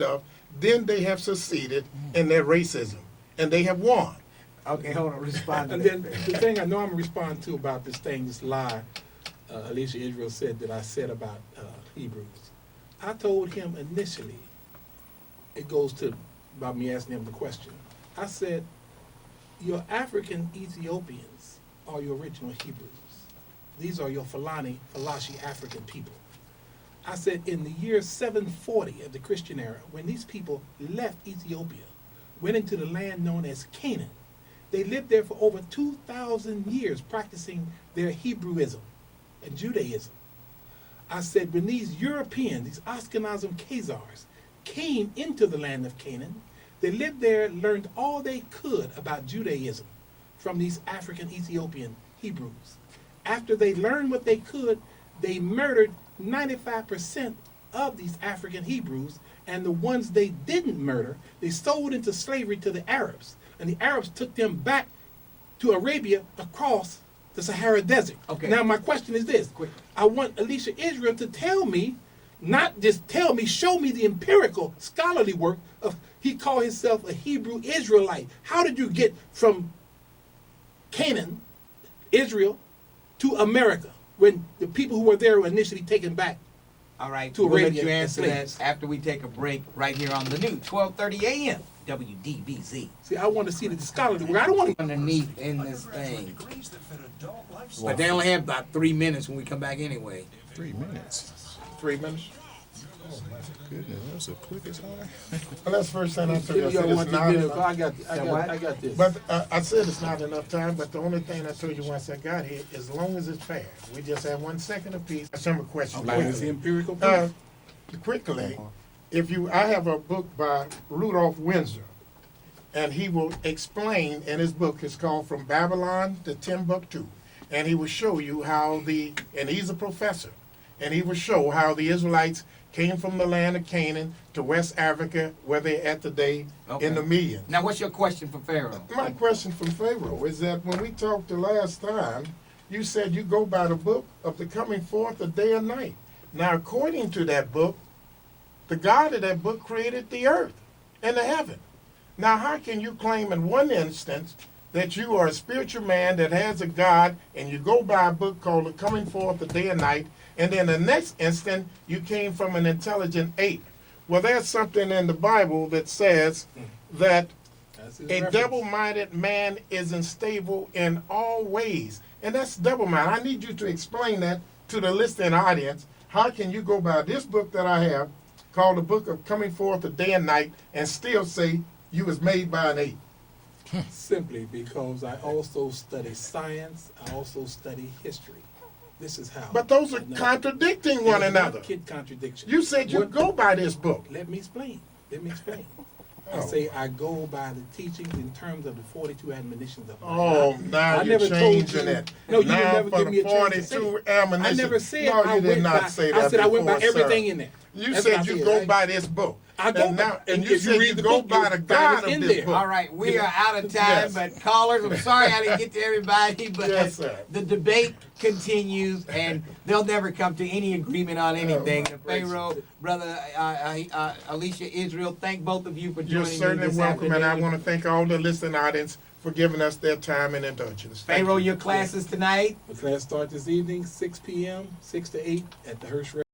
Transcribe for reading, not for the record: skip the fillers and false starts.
stuff, then they have succeeded in their racism, and they have won. Okay, hold on, respond to And that. then the thing I know I'm gonna respond to about this thing, this lie, Elesha Israel said that I said about Hebrews. I told him initially, it goes to about me asking him the question. I said, your African Ethiopians are your original Hebrews. These are your Falashi African people. I said in the year 740 of the Christian era, when these people left Ethiopia, went into the land known as Canaan, they lived there for over 2,000 years practicing their Hebrewism and Judaism. I said when these Europeans, these Ashkenazim Khazars, came into the land of Canaan, they lived there, learned all they could about Judaism from these African Ethiopian Hebrews. After they learned what they could, they murdered 95% of these African Hebrews, and the ones they didn't murder, they sold into slavery to the Arabs. And the Arabs took them back to Arabia across the Sahara Desert. Okay. Now my question is this. Quick. I want Elesha Israel to tell me, not just tell me, show me the empirical scholarly work of, he called himself a Hebrew Israelite. How did you get from Canaan, Israel, to America when the people who were there were initially taken back? All right, to we'll let Arabia you and answer slaves. that after we take a break right here on the new 12:30 a.m. WDBZ. See, I want to see the scholarly work. I don't want to. Underneath in this thing. But they only have about 3 minutes when we come back anyway. 3 minutes. 3 minutes. Oh my goodness, that was the quickest one. Well, that's the first thing I told you. I You said don't it's want not this video. enough. I got this. But I said it's not enough time, but the only thing I told you once I got here, as long as it's fair, we just have 1 second apiece. Some questions. Like, is the empirical Uh, proof? quickly, I have a book by Rudolph Windsor, and he will explain in his book, it's called From Babylon to Timbuktu, and he will show you how and he's a professor, and he will show how the Israelites came from the land of Canaan to West Africa, where they're at today in the millions. Now, what's your question for Pharaoh? My question from Pharaoh is that when we talked the last time, you said you go by the book of the coming forth of day and night. Now, according to that book, the God of that book created the earth and the heaven. Now, how can you claim in one instance that you are a spiritual man that has a God and you go by a book called the coming forth of day and night, and then the next instant you came from an intelligent ape? Well, there's something in the Bible that says that That's his a reference. double-minded man is unstable in all ways. And that's double-minded. I need you to explain that to the listening audience. How can you go by this book that I have, called the book of coming forth of day and night, and still say you was made by an ape? Simply because I also study science, I also study history. This is how. But those are I know. contradicting one There's not another. Kid contradiction. You said you What- go by this book. Let me explain. Let me explain. I Oh. say I go by the teachings in terms of the 42 admonitions of my Oh, God. now I you're never told changing you- it. No, you would now never for give the me a chance to say 42 it. admonitions. I never said no, I you did went not by, say that I said I went by before, everything sir. in there. You That's said what I you said. go by this book. I go and by- now, and and you if you said read you the go book, by you'll the find God it of in this there. book. All right, we are out of time, Yes. but callers, I'm sorry I didn't get to everybody, but Yes, sir. the debate continues, and they'll never come to any agreement on anything. my gracious. Pharaoh, brother Elesha Israel, thank both of you for You're joining me certainly this welcome, and I afternoon. want to thank all the listening audience for giving us their time and indulgence. Thank Pharaoh, you. your classes tonight. The class starts this evening, 6 p.m., 6 to 8 at the Hirsch